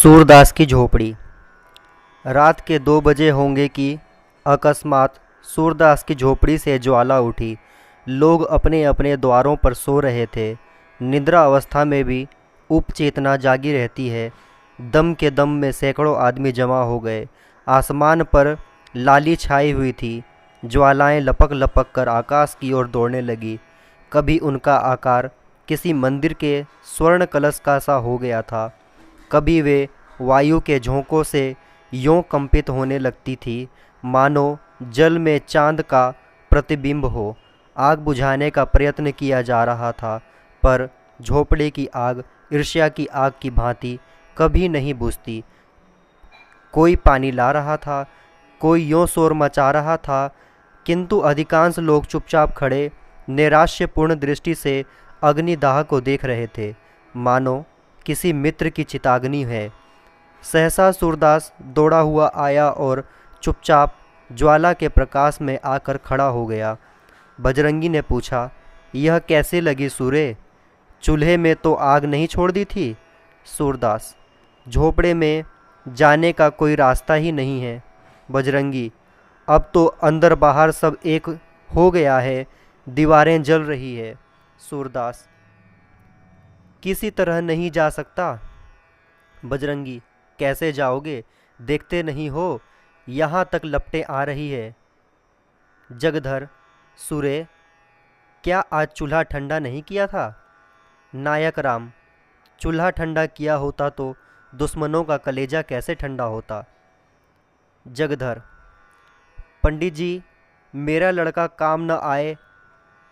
सूरदास की झोपड़ी। रात के 2 बजे होंगे कि अकस्मात सूरदास की झोपड़ी से ज्वाला उठी। लोग अपने अपने द्वारों पर सो रहे थे। निद्रा अवस्था में भी उपचेतना जागी रहती है। दम के दम में सैकड़ों आदमी जमा हो गए। आसमान पर लाली छाई हुई थी। ज्वालाएं लपक लपक कर आकाश की ओर दौड़ने लगी। कभी उनका आकार किसी मंदिर के स्वर्ण कलश का सा हो गया था, कभी वे वायु के झोंकों से यों कंपित होने लगती थी मानो जल में चांद का प्रतिबिंब हो। आग बुझाने का प्रयत्न किया जा रहा था, पर झोपड़े की आग ईर्ष्या की आग की भांति कभी नहीं बुझती। कोई पानी ला रहा था, कोई यों शोर मचा रहा था, किंतु अधिकांश लोग चुपचाप खड़े नैराश्यपूर्ण दृष्टि से अग्निदाह को देख रहे थे, मानो किसी मित्र की चिताग्नि है। सहसा सूरदास दौड़ा हुआ आया और चुपचाप ज्वाला के प्रकाश में आकर खड़ा हो गया। बजरंगी ने पूछा, यह कैसे लगी सूरे? चूल्हे में तो आग नहीं छोड़ दी थी? सूरदास, झोपड़े में जाने का कोई रास्ता ही नहीं है। बजरंगी, अब तो अंदर बाहर सब एक हो गया है, दीवारें जल रही है। सूरदास, किसी तरह नहीं जा सकता? बजरंगी, कैसे जाओगे? देखते नहीं हो यहाँ तक लपटें आ रही है। जगधर, सूरे, क्या आज चूल्हा ठंडा नहीं किया था? नायक राम, चूल्हा ठंडा किया होता तो दुश्मनों का कलेजा कैसे ठंडा होता? जगधर, पंडित जी, मेरा लड़का काम न आए।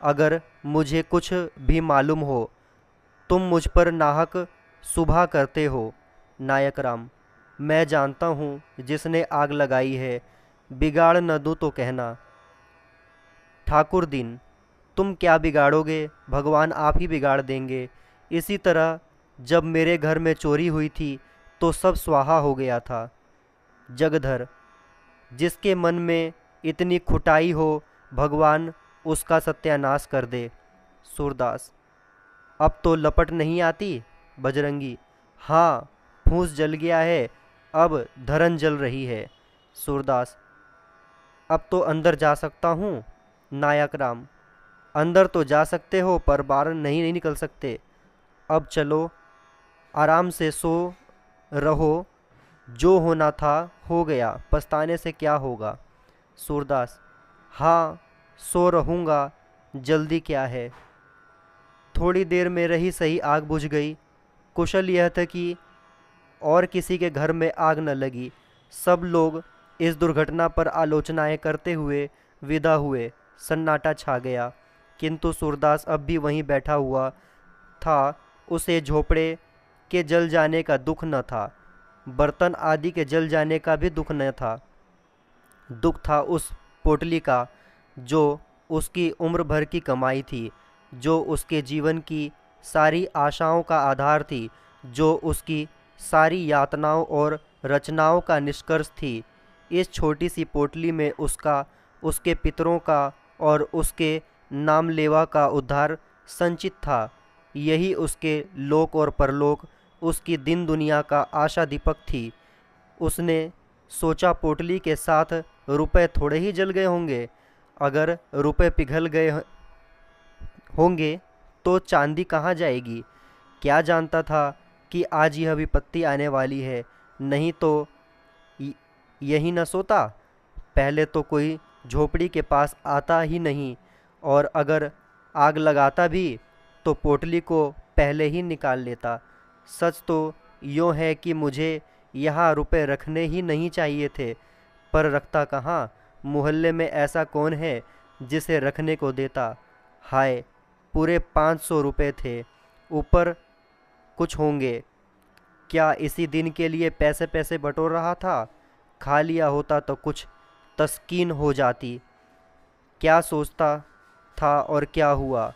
अगर मुझे कुछ भी मालूम हो, तुम मुझ पर नाहक सुबह करते हो। नायक राम, मैं जानता हूँ जिसने आग लगाई है, बिगाड़ न दूँ तो कहना। ठाकुर दीन, तुम क्या बिगाड़ोगे? भगवान आप ही बिगाड़ देंगे। इसी तरह जब मेरे घर में चोरी हुई थी तो सब स्वाहा हो गया था। जगधर, जिसके मन में इतनी खुटाई हो, भगवान उसका सत्यानाश कर दे। सूरदास, अब तो लपट नहीं आती? बजरंगी, हाँ, फूस जल गया है, अब धरन जल रही है। सूरदास, अब तो अंदर जा सकता हूँ? नायक राम, अंदर तो जा सकते हो, पर बाहर नहीं निकल सकते। अब चलो, आराम से सो रहो। जो होना था हो गया, पछताने से क्या होगा? सूरदास, हाँ, सो रहूँगा, जल्दी क्या है? थोड़ी देर में रही सही आग बुझ गई। कुशल यह था कि और किसी के घर में आग न लगी। सब लोग इस दुर्घटना पर आलोचनाएं करते हुए विदा हुए। सन्नाटा छा गया, किंतु सूरदास अब भी वहीं बैठा हुआ था। उसे झोपड़े के जल जाने का दुख न था, बर्तन आदि के जल जाने का भी दुख न था। दुख था उस पोटली का जो उसकी उम्र भर की कमाई थी, जो उसके जीवन की सारी आशाओं का आधार थी, जो उसकी सारी यातनाओं और रचनाओं का निष्कर्ष थी। इस छोटी सी पोटली में उसका, उसके पितरों का और उसके नामलेवा का उद्धार संचित था। यही उसके लोक और परलोक, उसकी दिन दुनिया का आशा दीपक थी। उसने सोचा, पोटली के साथ रुपए थोड़े ही जल गए होंगे। अगर रुपए पिघल गए होंगे तो चांदी कहाँ जाएगी? क्या जानता था कि आज यह विपत्ति आने वाली है? नहीं तो यही न सोता। पहले तो कोई झोपड़ी के पास आता ही नहीं, और अगर आग लगाता भी तो पोटली को पहले ही निकाल लेता। सच तो यूँ है कि मुझे यहाँ रुपए रखने ही नहीं चाहिए थे, पर रखता कहाँ? मोहल्ले में ऐसा कौन है जिसे रखने को देता? हाय, पूरे 500 रुपये थे, ऊपर कुछ होंगे। क्या इसी दिन के लिए पैसे पैसे बटोर रहा था? खा लिया होता तो कुछ तस्कीन हो जाती। क्या सोचता था और क्या हुआ?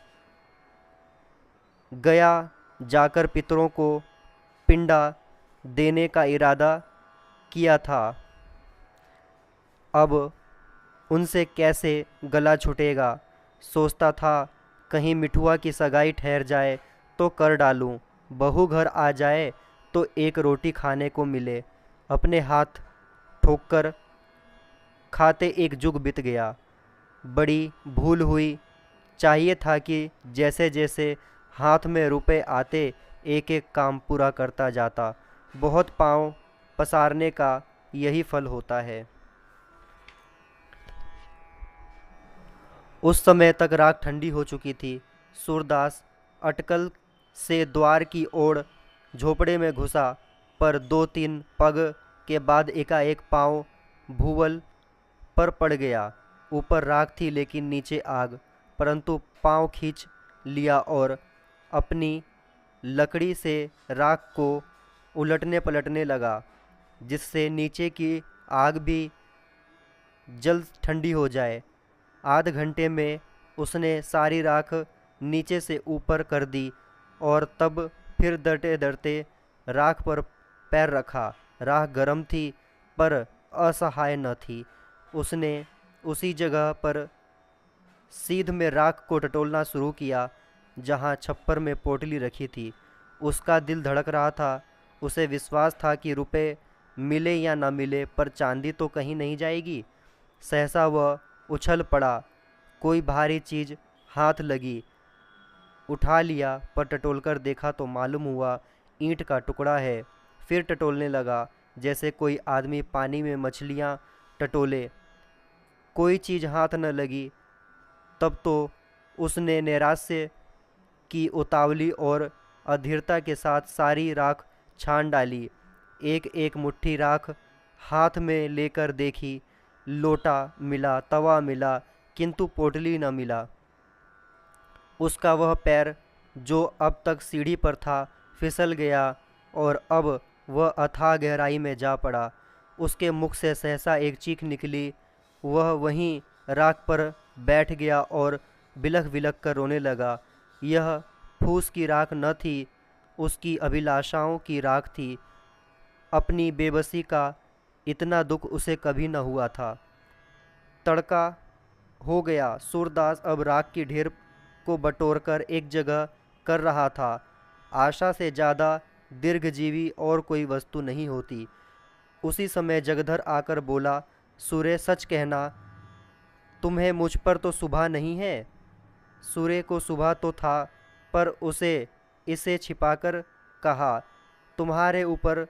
गया, जाकर पितरों को पिंडा देने का इरादा किया था। अब उनसे कैसे गला छूटेगा? सोचता था कहीं मिठुआ की सगाई ठहर जाए तो कर डालूं, बहू घर आ जाए तो एक रोटी खाने को मिले। अपने हाथ ठोककर खाते एक जुग बीत गया। बड़ी भूल हुई। चाहिए था कि जैसे जैसे हाथ में रुपए आते एक एक काम पूरा करता जाता। बहुत पाँव पसारने का यही फल होता है। उस समय तक राख ठंडी हो चुकी थी। सूरदास अटकल से द्वार की ओर झोपड़े में घुसा, पर 2-3 पग के बाद एकाएक पाँव भूवल पर पड़ गया। ऊपर राख थी लेकिन नीचे आग। परंतु पाँव खींच लिया और अपनी लकड़ी से राख को उलटने पलटने लगा, जिससे नीचे की आग भी जल्द ठंडी हो जाए। आध घंटे में उसने सारी राख नीचे से ऊपर कर दी और तब फिर डरते डरते राख पर पैर रखा। राख गर्म थी पर असहाय न थी। उसने उसी जगह पर सीध में राख को टटोलना शुरू किया जहाँ छप्पर में पोटली रखी थी। उसका दिल धड़क रहा था। उसे विश्वास था कि रुपए मिले या न मिले, पर चांदी तो कहीं नहीं जाएगी। सहसा वह उछल पड़ा। कोई भारी चीज़ हाथ लगी। उठा लिया, पर टटोलकर देखा तो मालूम हुआ ईंट का टुकड़ा है। फिर टटोलने लगा जैसे कोई आदमी पानी में मछलियाँ टटोले। कोई चीज़ हाथ न लगी। तब तो उसने नैराश्य की उतावली और अधीरता के साथ सारी राख छान डाली। एक एक मुट्ठी राख हाथ में लेकर देखी। लोटा मिला, तवा मिला, किंतु पोटली न मिला। उसका वह पैर जो अब तक सीढ़ी पर था फिसल गया और अब वह अथाह गहराई में जा पड़ा। उसके मुख से सहसा एक चीख निकली। वह वहीं राख पर बैठ गया और बिलख बिलख कर रोने लगा। यह फूस की राख न थी, उसकी अभिलाषाओं की राख थी। अपनी बेबसी का इतना दुख उसे कभी न हुआ था। तड़का हो गया। सूरदास अब राख की ढेर को बटोरकर एक जगह कर रहा था। आशा से ज़्यादा दीर्घजीवी और कोई वस्तु नहीं होती। उसी समय जगधर आकर बोला, सूर्य सच कहना, तुम्हें मुझ पर तो सुबह नहीं है। सूर्य को सुबह तो था, पर उसे इसे छिपाकर कहा, तुम्हारे ऊपर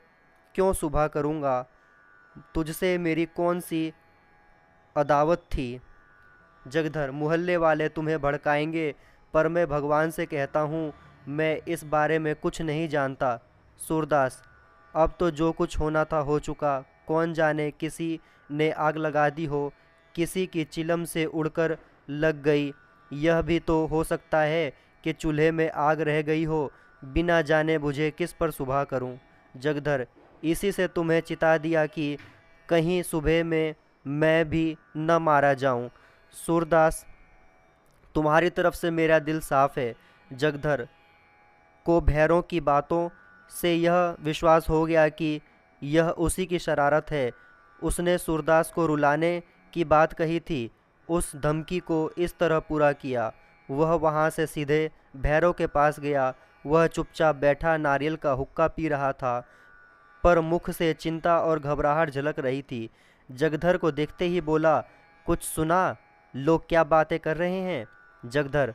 क्यों सुबह करूँगा? तुझसे मेरी कौन सी अदावत थी? जगधर, मोहल्ले वाले तुम्हें भड़काएंगे, पर मैं भगवान से कहता हूँ मैं इस बारे में कुछ नहीं जानता। सूरदास, अब तो जो कुछ होना था हो चुका। कौन जाने किसी ने आग लगा दी हो, किसी की चिलम से उड़कर लग गई। यह भी तो हो सकता है कि चूल्हे में आग रह गई हो। बिना जाने बुझे किस पर सुबह करूं? जगधर, इसी से तुम्हें चिता दिया कि कहीं सुबह में मैं भी न मारा जाऊं। सूरदास, तुम्हारी तरफ से मेरा दिल साफ है। जगधर को भैरों की बातों से यह विश्वास हो गया कि यह उसी की शरारत है। उसने सूरदास को रुलाने की बात कही थी। उस धमकी को इस तरह पूरा किया। वह वहाँ से सीधे भैरव के पास गया। वह चुपचाप बैठा नारियल का हुक्का पी रहा था, पर मुख से चिंता और घबराहट झलक रही थी। जगधर को देखते ही बोला, कुछ सुना? लोग क्या बातें कर रहे हैं? जगधर,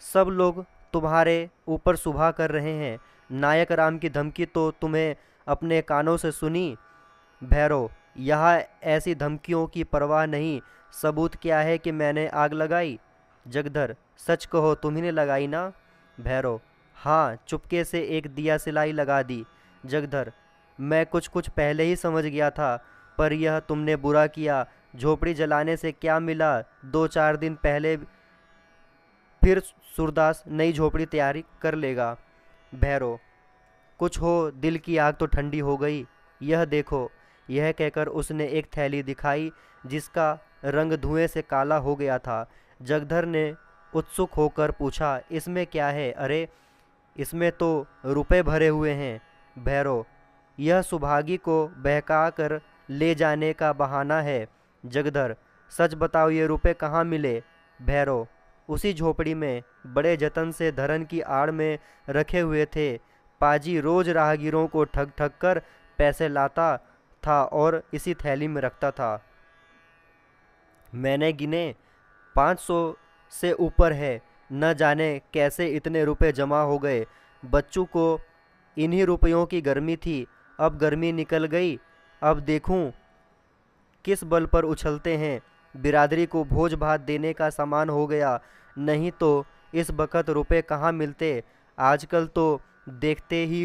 सब लोग तुम्हारे ऊपर सुबह कर रहे हैं। नायक राम की धमकी तो तुम्हें अपने कानों से सुनी। भैरव, यहाँ ऐसी धमकियों की परवाह नहीं। सबूत क्या है कि मैंने आग लगाई? जगधर, सच कहो, तुम्ही ने लगाई ना? भैरव, हाँ, चुपके से एक दिया सिलाई लगा दी। जगधर, मैं कुछ पहले ही समझ गया था, पर यह तुमने बुरा किया। झोपड़ी जलाने से क्या मिला? 2-4 दिन पहले फिर सूरदास नई झोपड़ी तैयारी कर लेगा। भैरव, कुछ हो, दिल की आग तो ठंडी हो गई। यह देखो। यह कहकर उसने एक थैली दिखाई जिसका रंग धुएं से काला हो गया था। जगधर ने उत्सुक होकर पूछा, इसमें क्या है? अरे, इसमें तो रुपए भरे हुए हैं। भैरव, यह सुभागी को बहका कर ले जाने का बहाना है। जगधर, सच बताओ, ये रुपए कहाँ मिले? भैरव, उसी झोपड़ी में बड़े जतन से धरन की आड़ में रखे हुए थे, पाजी रोज राहगीरों को ठग ठग कर पैसे लाता था और इसी थैली में रखता था। मैंने गिने 500 से ऊपर है। न जाने कैसे इतने रुपए जमा हो गए। बच्चों को इन्हीं रुपयों की गर्मी थी। अब गर्मी निकल गई। अब देखूं किस बल पर उछलते हैं। बिरादरी को भोज भात देने का सामान हो गया। नहीं तो इस बखत रुपए कहाँ मिलते। आजकल तो देखते ही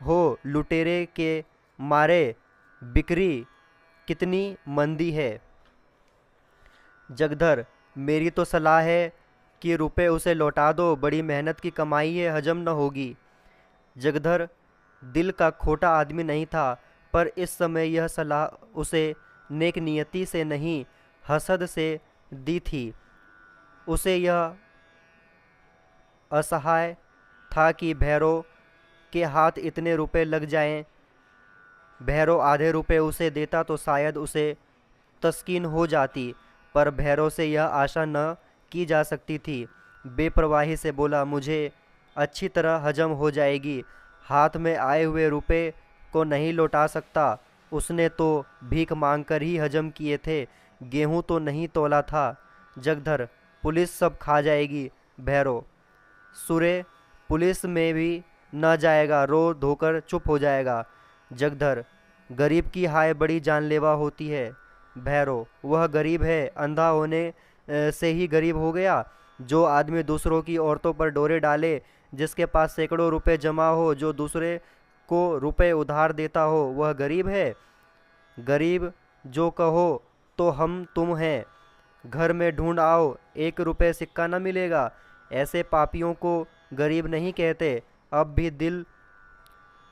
हो लुटेरे के मारे बिक्री कितनी मंदी है। जगधर, मेरी तो सलाह है कि रुपए उसे लौटा दो। बड़ी मेहनत की कमाई है, हजम न होगी। जगधर दिल का खोटा आदमी नहीं था, पर इस समय यह सलाह उसे नेक नियति से नहीं, हसद से दी थी। उसे यह असहाय था कि भैरव के हाथ इतने रुपए लग जाएं। भैरव आधे रुपए उसे देता तो शायद उसे तस्कीन हो जाती, पर भैरव से यह आशा न की जा सकती थी। बेपरवाही से बोला, मुझे अच्छी तरह हजम हो जाएगी। हाथ में आए हुए रुपए को नहीं लौटा सकता। उसने तो भीख मांगकर ही हजम किए थे। गेहूं तो नहीं तोला था। जगधर, पुलिस सब खा जाएगी। भैरव, सुरे पुलिस में भी न जाएगा, रो धोकर चुप हो जाएगा। जगधर, गरीब की हाय बड़ी जानलेवा होती है। भैरव, वह गरीब है, अंधा होने से ही गरीब हो गया। जो आदमी दूसरों की औरतों पर डोरे डाले, जिसके पास सैकड़ों रुपए जमा हो, जो दूसरे को रुपए उधार देता हो, वह गरीब है। गरीब जो कहो तो हम तुम हैं। घर में ढूंढ आओ, 1 रुपए सिक्का न मिलेगा। ऐसे पापियों को गरीब नहीं कहते। अब भी दिल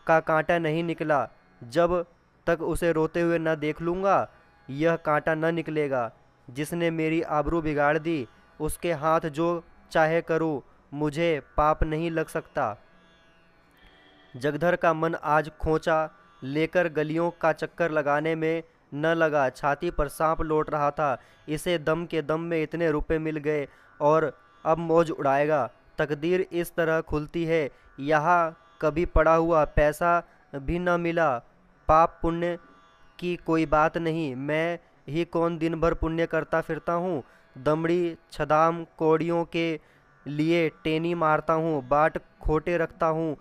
का कांटा नहीं निकला। जब तक उसे रोते हुए न देख लूँगा, यह कांटा न निकलेगा। जिसने मेरी आबरू बिगाड़ दी, उसके हाथ जो चाहे करूँ, मुझे पाप नहीं लग सकता। जगधर का मन आज खोंचा लेकर गलियों का चक्कर लगाने में न लगा। छाती पर सांप लौट रहा था। इसे दम के दम में इतने रुपए मिल गए और अब मौज उड़ाएगा। तकदीर इस तरह खुलती है। यहाँ कभी पड़ा हुआ पैसा भी न मिला। पाप पुण्य की कोई बात नहीं। मैं ही कौन दिन भर पुण्य करता फिरता हूँ। दमड़ी छदाम कौड़ियों के लिए टेनी मारता हूँ, बाट खोटे रखता हूँ,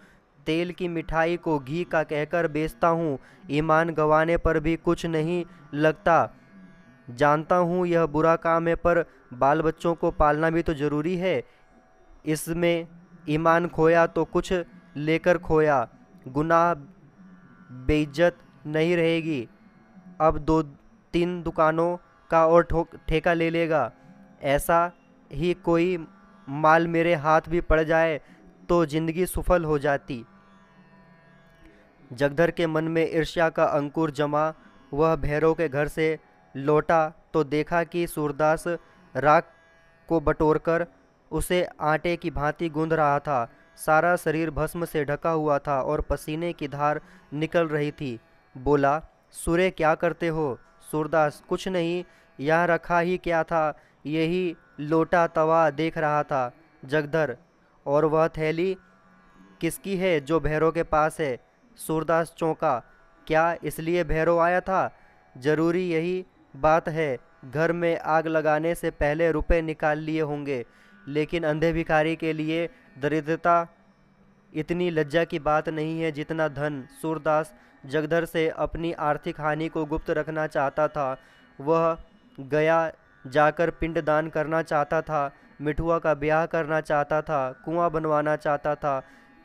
तेल की मिठाई को घी का कहकर बेचता हूँ। ईमान गंवाने पर भी कुछ नहीं लगता। जानता हूँ यह बुरा काम है, पर बाल बच्चों को पालना भी तो ज़रूरी है। इसमें ईमान खोया तो कुछ लेकर खोया। गुनाह बेइज्जत नहीं रहेगी। अब 2-3 दुकानों का और ठेका ले लेगा। ऐसा ही कोई माल मेरे हाथ भी पड़ जाए तो जिंदगी सफल हो जाती। जगधर के मन में ईर्ष्या का अंकुर जमा। वह भैरव के घर से लौटा तो देखा कि सूरदास राख को बटोरकर उसे आटे की भांति गूंद रहा था। सारा शरीर भस्म से ढका हुआ था और पसीने की धार निकल रही थी। बोला, सूरे क्या करते हो? सूरदास, कुछ नहीं, यहाँ रखा ही क्या था, यही लोटा तवा देख रहा था। जगधर, और वह थैली किसकी है जो भैरव के पास है? सूरदास चौंका। क्या इसलिए भैरव आया था? जरूरी यही बात है। घर में आग लगाने से पहले रुपए निकाल लिए होंगे। लेकिन अंधे भिखारी के लिए दरिद्रता इतनी लज्जा की बात नहीं है जितना धन। सूरदास जगधर से अपनी आर्थिक हानि को गुप्त रखना चाहता था। वह गया जाकर पिंडदान करना चाहता था, मिठुआ का ब्याह करना चाहता था, कुआं बनवाना चाहता था,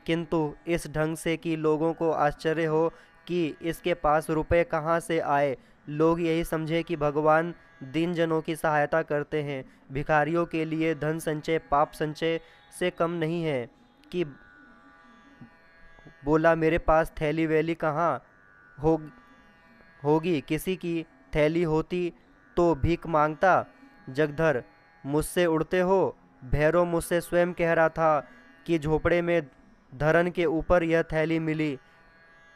किंतु इस ढंग से कि लोगों को आश्चर्य हो कि इसके पास रुपए कहाँ से आए। लोग यही समझे कि भगवान दीन जनों की सहायता करते हैं। भिखारियों के लिए धन संचय पाप संचय से कम नहीं है। कि बोला, मेरे पास थैली वैली कहाँ होगी? किसी की थैली होती तो भीख मांगता। जगधर, मुझसे उड़ते हो? भैरव मुझसे स्वयं कह रहा था कि झोपड़े में धरन के ऊपर यह थैली मिली।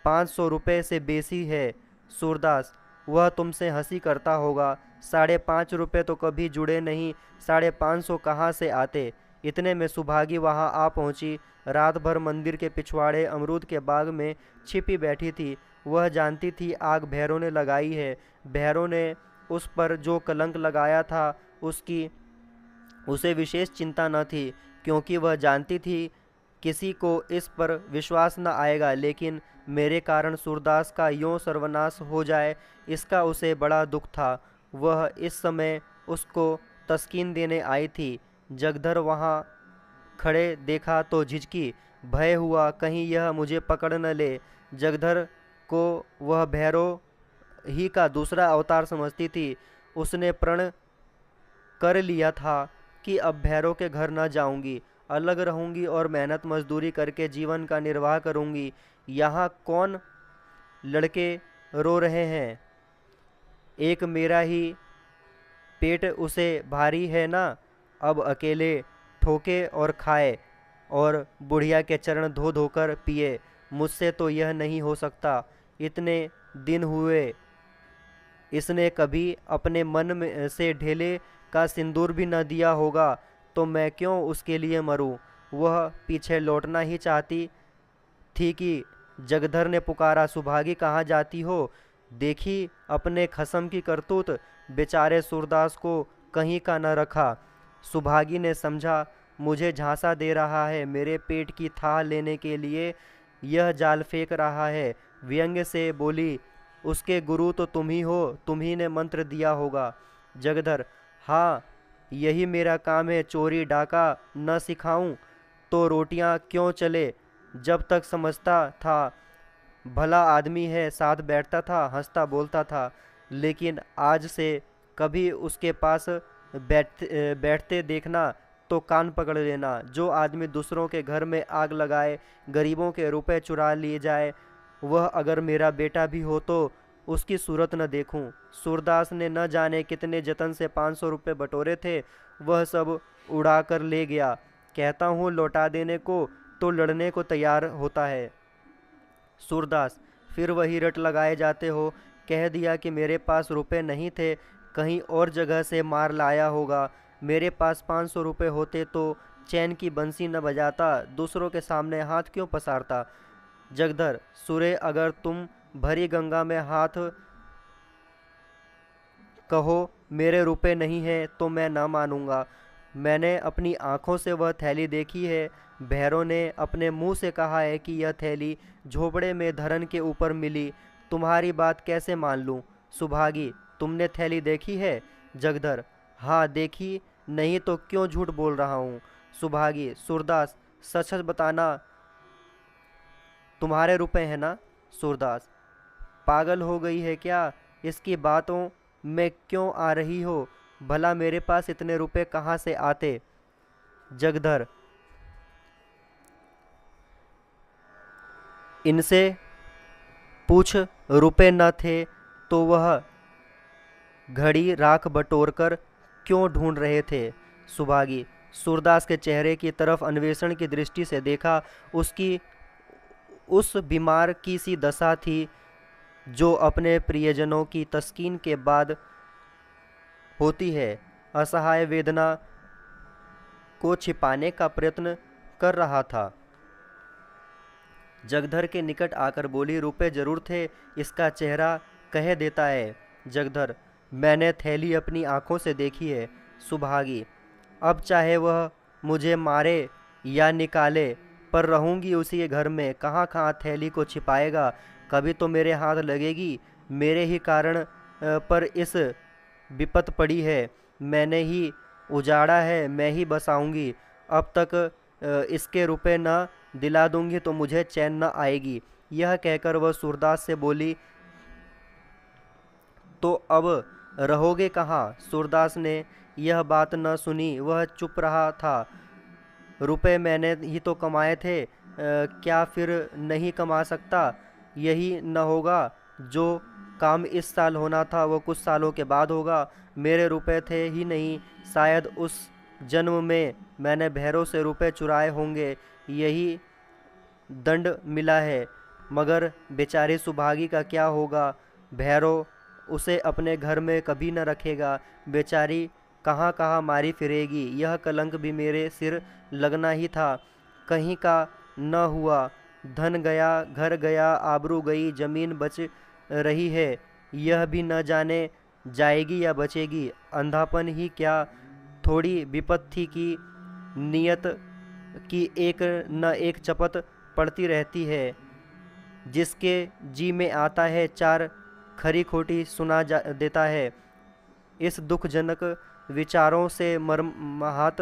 500 रुपये से बेसी है। सूरदास, वह तुमसे हंसी करता होगा। 5.5 रुपये तो कभी जुड़े नहीं, 550 कहाँ से आते? इतने में सुभागी वहाँ आ पहुँची। रात भर मंदिर के पिछवाड़े अमरूद के बाग में छिपी बैठी थी। वह जानती थी आग भैरों ने लगाई है। भैरों ने उस पर जो कलंक लगाया था उसकी उसे विशेष चिंता न थी, क्योंकि वह जानती थी किसी को इस पर विश्वास न आएगा, लेकिन मेरे कारण सूरदास का यूं सर्वनाश हो जाए इसका उसे बड़ा दुख था। वह इस समय उसको तस्कीन देने आई थी। जगधर वहाँ खड़े देखा तो झिझकी, भय हुआ कहीं यह मुझे पकड़ न ले। जगधर को वह भैरव ही का दूसरा अवतार समझती थी। उसने प्रण कर लिया था कि अब भैरव के घर न जाऊंगी, अलग रहूंगी और मेहनत मजदूरी करके जीवन का निर्वाह करूंगी। यहाँ कौन लड़के रो रहे हैं, एक मेरा ही पेट उसे भारी है ना। अब अकेले ठोके और खाए और बुढ़िया के चरण धो धोकर पिए। मुझसे तो यह नहीं हो सकता। इतने दिन हुए इसने कभी अपने मन में से ढेले का सिंदूर भी न दिया होगा, तो मैं क्यों उसके लिए मरूं। वह पीछे लौटना ही चाहती थी कि जगधर ने पुकारा, सुभागी कहाँ जाती हो। देखी अपने खसम की करतूत, बेचारे सूरदास को कहीं का न रखा। सुभागी ने समझा मुझे झांसा दे रहा है, मेरे पेट की थाह लेने के लिए यह जाल फेंक रहा है। व्यंग्य से बोली, उसके गुरु तो तुम ही हो, तुम ही ने मंत्र दिया होगा। जगधर, हाँ यही मेरा काम है। चोरी डाका न सिखाऊं तो रोटियां क्यों चले। जब तक समझता था भला आदमी है, साथ बैठता था, हंसता बोलता था, लेकिन आज से कभी उसके पास बैठते देखना तो कान पकड़ लेना। जो आदमी दूसरों के घर में आग लगाए, गरीबों के रुपए चुरा लिए जाए, वह अगर मेरा बेटा भी हो तो उसकी सूरत न देखूं। सूरदास ने न जाने कितने जतन से 500 रुपये बटोरे थे, वह सब उड़ा कर ले गया। कहता हूँ लौटा देने को तो लड़ने को तैयार होता है। सूरदास, फिर वही रट लगाए जाते हो। कह दिया कि मेरे पास रुपए नहीं थे, कहीं और जगह से मार लाया होगा। मेरे पास 500 रुपये होते तो चैन की बंसी न बजाता, दूसरों के सामने हाथ क्यों पसारता। जगधर, सुरे अगर तुम भरी गंगा में हाथ कहो मेरे रुपए नहीं हैं तो मैं ना मानूंगा। मैंने अपनी आंखों से वह थैली देखी है। भैरों ने अपने मुंह से कहा है कि यह थैली झोपड़े में धरन के ऊपर मिली। तुम्हारी बात कैसे मान लूं। सुभागी, तुमने थैली देखी है। जगधर, हाँ देखी, नहीं तो क्यों झूठ बोल रहा हूँ। सुभागी, सूरदास सच सच बताना, तुम्हारे रुपए हैं ना। सूरदास, पागल हो गई है क्या, इसकी बातों में क्यों आ रही हो। भला मेरे पास इतने रुपए कहाँ से आते। जगधर, इनसे पूछ, रुपए न थे तो वह घड़ी राख बटोर कर क्यों ढूंढ रहे थे। सुभागी, सूरदास के चेहरे की तरफ अन्वेषण की दृष्टि से देखा। उसकी उस बीमार की सी दशा थी जो अपने प्रियजनों की तस्कीन के बाद होती है। असहाय वेदना को छिपाने का प्रयत्न कर रहा था। जगधर के निकट आकर बोली, रुपए जरूर थे, इसका चेहरा कह देता है। जगधर, मैंने थैली अपनी आंखों से देखी है। सुभागी, अब चाहे वह मुझे मारे या निकाले, पर रहूंगी उसी के घर में। कहाँ कहाँ थैली को छिपाएगा, कभी तो मेरे हाथ लगेगी। मेरे ही कारण पर इस विपत पड़ी है, मैंने ही उजाड़ा है, मैं ही बसाऊंगी। अब तक इसके रुपए न दिला दूंगी तो मुझे चैन न आएगी। यह कहकर वह सूरदास से बोली, तो अब रहोगे कहाँ। सूरदास ने यह बात न सुनी, वह चुप रहा था। रुपए मैंने ही तो कमाए थे, क्या फिर नहीं कमा सकता। यही न होगा, जो काम इस साल होना था वो कुछ सालों के बाद होगा। मेरे रुपए थे ही नहीं, शायद उस जन्म में मैंने भैरव से रुपए चुराए होंगे, यही दंड मिला है। मगर बेचारी सुभागी का क्या होगा। भैरव उसे अपने घर में कभी न रखेगा। बेचारी कहाँ कहाँ मारी फिरेगी। यह कलंक भी मेरे सिर लगना ही था। कहीं का न हुआ, धन गया, घर गया, आबरू गई, जमीन बच रही है, यह भी न जाने जाएगी या बचेगी। अंधापन ही क्या, थोड़ी विपत्ति की नियत की एक न एक चपत पड़ती रहती है। जिसके जी में आता है चार खरी खोटी सुना देता है। इस दुखजनक विचारों से मर्माहत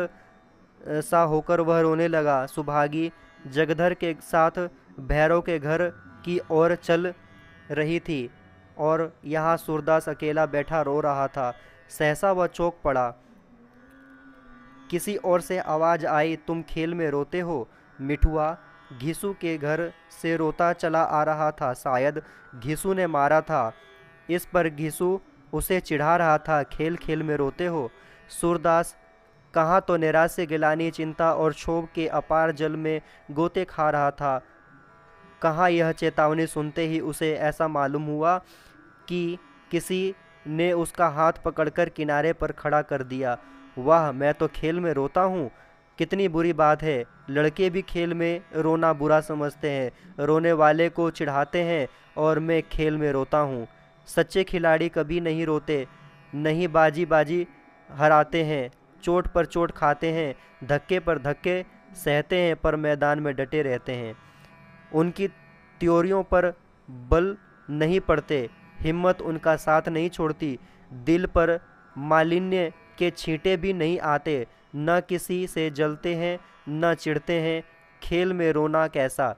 सा होकर वह रोने लगा। सुभागी जगधर के साथ भैरव के घर की ओर चल रही थी और यहाँ सूरदास अकेला बैठा रो रहा था। सहसा वह चौंक पड़ा। किसी और से आवाज़ आई, तुम खेल में रोते हो? मिठुआ घिसू के घर से रोता चला आ रहा था। शायद घिसू ने मारा था। इस पर घिसू उसे चिढ़ा रहा था। खेल खेल में रोते हो? सूरदास कहाँ तो निराशा, गिलानी, चिंता और क्षोभ के अपार जल में गोते खा रहा था, कहाँ यह चेतावनी सुनते ही उसे ऐसा मालूम हुआ कि किसी ने उसका हाथ पकड़कर किनारे पर खड़ा कर दिया। वाह, मैं तो खेल में रोता हूँ, कितनी बुरी बात है। लड़के भी खेल में रोना बुरा समझते हैं, रोने वाले को चिढ़ाते हैं, और मैं खेल में रोता हूँ। सच्चे खिलाड़ी कभी नहीं रोते, नहीं बाजी बाजी हराते हैं, चोट पर चोट खाते हैं, धक्के पर धक्के सहते हैं, पर मैदान में डटे रहते हैं। उनकी त्योरियों पर बल नहीं पड़ते, हिम्मत उनका साथ नहीं छोड़ती, दिल पर मालिन्य के छींटे भी नहीं आते, न किसी से जलते हैं न चिढ़ते हैं। खेल में रोना कैसा?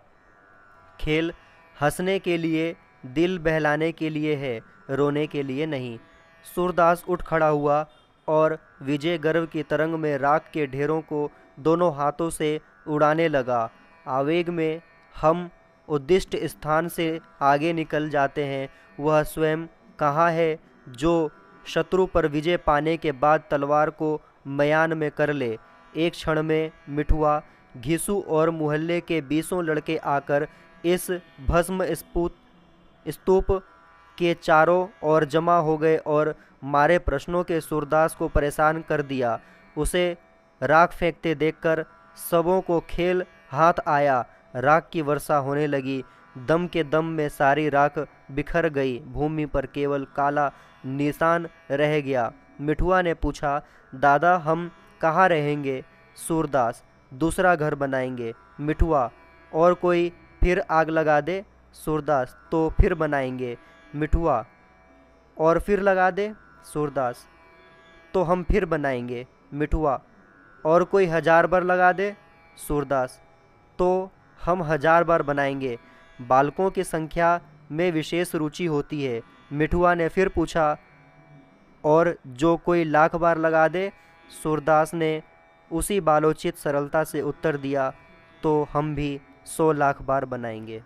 खेल हंसने के लिए, दिल बहलाने के लिए है, रोने के लिए नहीं। सूरदास उठ खड़ा हुआ और विजय गर्व की तरंग में राख के ढेरों को दोनों हाथों से उड़ाने लगा। आवेग में हम उद्दिष्ट स्थान से आगे निकल जाते हैं। वह स्वयं कहाँ है जो शत्रु पर विजय पाने के बाद तलवार को म्यान में कर ले? एक क्षण में मिठुआ, घिसू और मोहल्ले के 20 लड़के आकर इस भस्म स्तूप के चारों ओर जमा हो गए और मारे प्रश्नों के सूरदास को परेशान कर दिया। उसे राख फेंकते देखकर सबों को खेल हाथ आया। राख की वर्षा होने लगी। दम के दम में सारी राख बिखर गई। भूमि पर केवल काला निशान रह गया। मिठुआ ने पूछा, दादा हम कहाँ रहेंगे? सूरदास, दूसरा घर बनाएंगे। मिठुआ, और कोई फिर आग लगा दे? सूरदास, तो फिर बनाएंगे। मिठुआ, और फिर लगा दे? सूरदास, तो हम फिर बनाएंगे। मिठुआ, और कोई 1000 बार लगा दे? सूरदास, तो हम 1000 बार बनाएंगे। बालकों की संख्या में विशेष रुचि होती है। मिठुआ ने फिर पूछा, और जो कोई 1,00,000 बार लगा दे? सूरदास ने उसी बालोचित सरलता से उत्तर दिया, तो हम भी 100 लाख बार बनाएंगे।